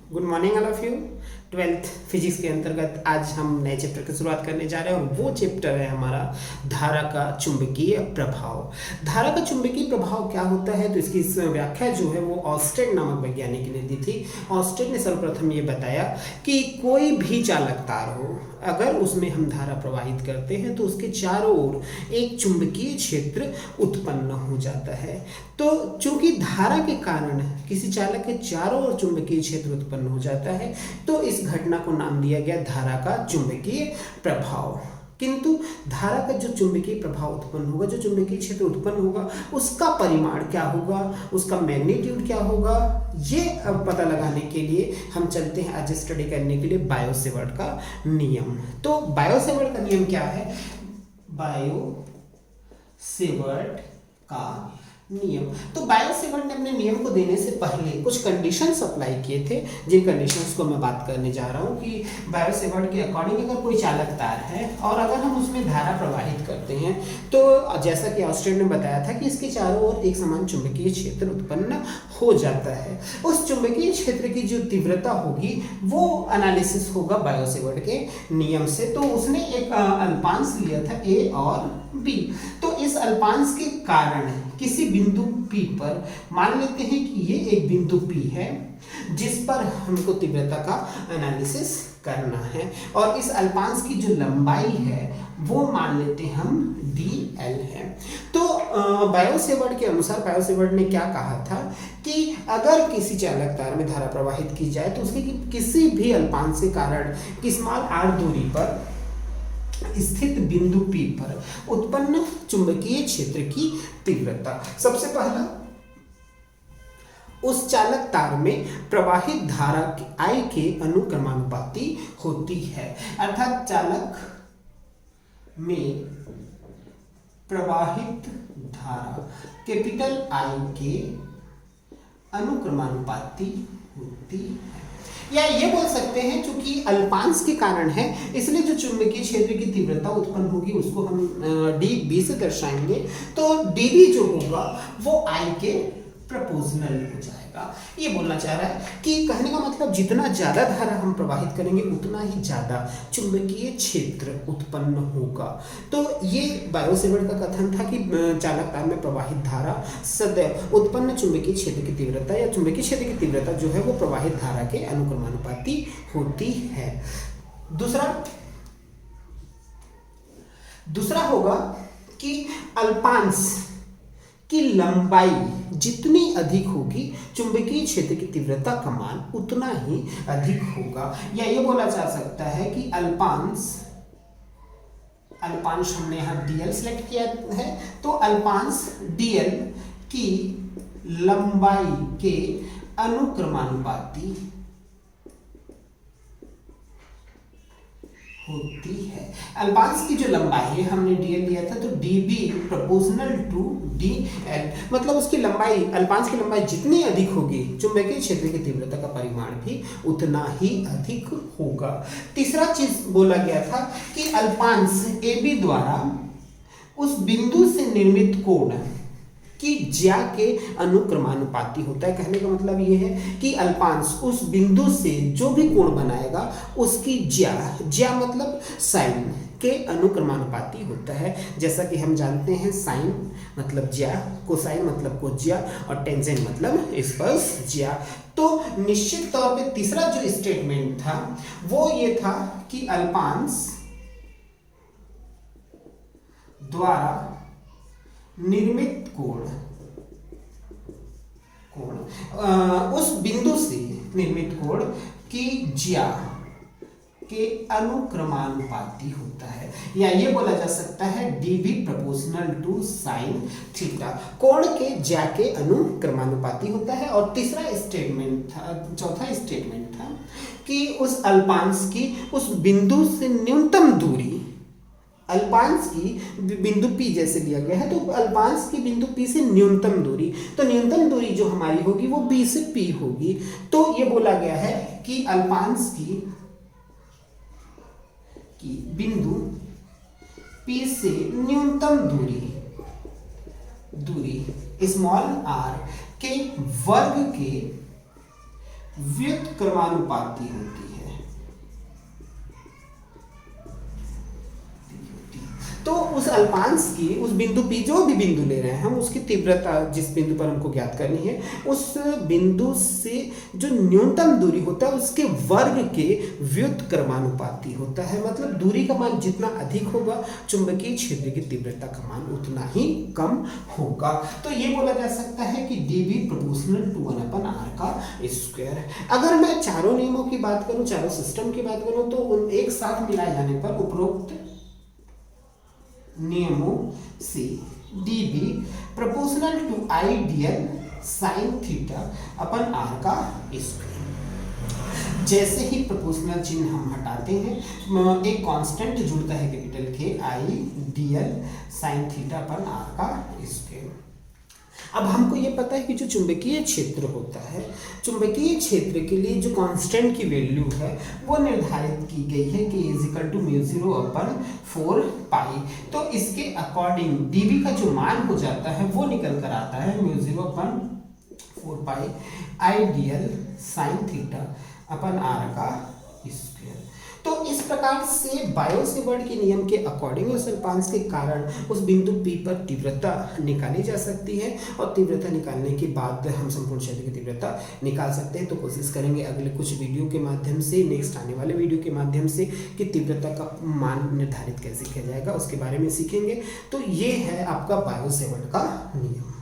Good morning all of you. Twelfth physics के अंतर्गत आज हम नए चैप्टर की शुरुआत करने जा रहे हैं और वो चैप्टर है हमारा धारा का चुंबकीय प्रभाव। धारा का चुंबकीय प्रभाव क्या होता है, तो इसकी व्याख्या जो है वो ऑस्टेड नामक वैज्ञानिक ने दी थी। ऑस्टेड ने सर्वप्रथम ये बताया कि कोई भी चालक तार हो, अगर उसमें हम धारा प्रवाहित करते हैं तो उसके चारों ओर एक चुंबकीय क्षेत्र उत्पन्न हो जाता है। तो चूंकि धारा के कारण किसी चालक के चारों ओर चुंबकीय क्षेत्र उत्पन्न हो जाता है, तो इस घटना को नाम दिया गया धारा का चुंबकीय प्रभाव। किंतु धारा का जो चुंबकीय प्रभाव उत्पन्न होगा, जो चुंबकीय क्षेत्र उत्पन्न होगा, उसका परिमाण क्या होगा, उसका मैग्नीट्यूड क्या होगा, ये अब पता लगाने के लिए हम चलते हैं आज स्टडी करने के लिए बायो सेवर्ट का नियम। तो बायो सेवर्ट का नियम क्या है? बायो सेवर्ट का नियम। तो बायो सेवर्ट ने अपने नियम को देने से पहले कुछ कंडीशंस अप्लाई किए थे, जिन कंडीशंस को मैं बात करने जा रहा हूँ कि बायो सेवर्ट के अकॉर्डिंग अगर कोई चालक तार है और अगर हम उसमें धारा प्रवाहित करते हैं, तो जैसा कि ऑस्टेड ने बताया था कि इसके चारों ओर एक समान चुंबकीय क्षेत्र उत्पन्न हो जाता है। उस चुंबकीय क्षेत्र की जो तीव्रता होगी वो एनालिसिस होगा बायो सेवर्ट के नियम से। तो उसने एक अल्पांश लिया था ए और बी। तो इस अल्पांश के कारण किसी बिंदु P पर मान लेते हैं कि ये एक बिंदु P है जिस पर हमको तीव्रता का एनालिसिस करना है, और इस अल्पांश की जो लंबाई है वो मान लेते हैं हम dl है। तो बायो सेवर्ट के अनुसार बायो सेवर्ट ने क्या कहा था कि अगर किसी चालक तार में धारा प्रवाहित की जाए तो उसके किसी भी अल्पांश के कारण स्मॉल r दूरी पर स्थित बिंदु P पर उत्पन्न चुंबकीय क्षेत्र की तीव्रता, सबसे पहला उस चालक तार में प्रवाहित धारा I के अनुक्रमानुपाती होती है। अर्थात चालक में प्रवाहित धारा कैपिटल I के अनुक्रमानुपाती होती है, या ये बोल सकते हैं चूंकि अल्पांश के कारण है इसलिए जो चुंबकीय क्षेत्र की तीव्रता उत्पन्न होगी उसको हम dB से दर्शाएंगे। तो dB जो होगा वो I के प्रोपोर्शनल हो जाएगा। ये बोलना चाह रहा है कि कहने का मतलब जितना ज्यादा धारा हम प्रवाहित करेंगे उतना ही ज्यादा चुंबकीय क्षेत्र उत्पन्न होगा। तो ये बायो सेवर्ट का कथन था कि चालक तार में प्रवाहित धारा सदैव उत्पन्न चुंबकीय क्षेत्र की तीव्रता या चुंबकीय क्षेत्र की तीव्रता जो है वो प्रवाहित धारा के अनुक्रमानुपाती होती है। दूसरा होगा कि अल्पांश की लंबाई जितनी अधिक होगी चुंबकीय क्षेत्र की तीव्रता का मान उतना ही अधिक होगा, या ये बोला जा सकता है कि अल्पांश हमने यहाँ dl सिलेक्ट किया है, तो अल्पांश dl की लंबाई के अनुक्रमानुपाती होती है। अल्पांश की जो लंबाई है हमने dl लिया था, तो db प्रोपोर्शनल टू dl, मतलब उसकी लंबाई, अल्पांश की लंबाई जितनी अधिक होगी चुंबकीय क्षेत्र की तीव्रता का परिमाण भी उतना ही अधिक होगा। तीसरा चीज बोला गया था कि अल्पांश AB द्वारा उस बिंदु से निर्मित कोण कि ज्या के अनुक्रमानुपाती होता है। कहने का मतलब ये है कि अल्पांश उस बिंदु से जो भी कोण बनाएगा उसकी ज्या मतलब साइन के अनुक्रमानुपाती होता है। जैसा कि हम जानते हैं साइन मतलब ज्या, कोसाइन मतलब कोज्या और टेंजेंट मतलब स्पर्शज्या। तो निश्चित तौर पे तीसरा जो स्टेटमेंट था वो ये था कि अल्पांश द्वारा निर्मित कोण उस बिंदु से निर्मित कोण की ज्या के अनुक्रमानुपाती होता है, या ये बोला जा सकता है dB proportional to sine theta, कोण के ज्या के अनुक्रमानुपाती होता है। और तीसरा स्टेटमेंट था, चौथा स्टेटमेंट था कि उस अल्पांश की उस बिंदु से न्यूनतम दूरी, अल्पांश की बिंदु P जैसे लिया गया है, तो अल्पांश की बिंदु P से न्यूनतम दूरी, तो न्यूनतम दूरी जो हमारी होगी वो B से P होगी। तो ये बोला गया है कि अल्पांश की बिंदु P से न्यूनतम दूरी स्मॉल r के व्युत्क्रमानुपाती होती है। तो उस अल्पांश की, उस बिंदु P, जो भी बिंदु ले रहे हैं हम, उसकी तीव्रता जिस बिंदु पर हमको ज्ञात करनी है, उस बिंदु से जो न्यूनतम दूरी होता है उसके वर्ग के व्युत्क्रमानुपाती होता है। मतलब दूरी का मान जितना अधिक होगा, चुंबकीय क्षेत्र की तीव्रता का मान उतना ही कम होगा। तो ये बोला जा सकता है कि dB प्रोपोर्शनल टू 1/r का स्क्वायर। अगर मैं चारों नियमों की बात करूं, चारों सिस्टम की बात करूं, तो उन एक साथ मिलाए जाने पर उपरोक्त नियमों से dB proportional to ideal sine theta अपन r का स्क्वायर। जैसे ही प्रोपोर्शनल चिन्ह हम हटाते हैं, एक कांस्टेंट जुड़ता है capital K, ideal sine theta अपन r का स्क्वायर। अब हमको ये पता है कि जो चुंबकीय क्षेत्र होता है, चुंबकीय क्षेत्र के लिए जो कांस्टेंट की वैल्यू है वो निर्धारित की गई है कि K=0/4π। तो इसके अकॉर्डिंग dB का जो मान हो जाता है वो निकल कर आता है 0/4π आइडियल साइन थीटा अपन r का स्क्वायर। तो इस प्रकार से बायो सेवर्ट के नियम के अकॉर्डिंग उस अल्पांश के कारण उस बिंदु P पर तीव्रता निकाली जा सकती है, और तीव्रता निकालने के बाद हम संपूर्ण क्षेत्र की तीव्रता निकाल सकते हैं। तो कोशिश करेंगे अगले कुछ वीडियो के माध्यम से, नेक्स्ट आने वाले वीडियो के माध्यम से, कि तीव्रता का मान निर्धारित कैसे किया जाएगा उसके बारे में सीखेंगे। तो ये है आपका बायो सेवर्ट का नियम।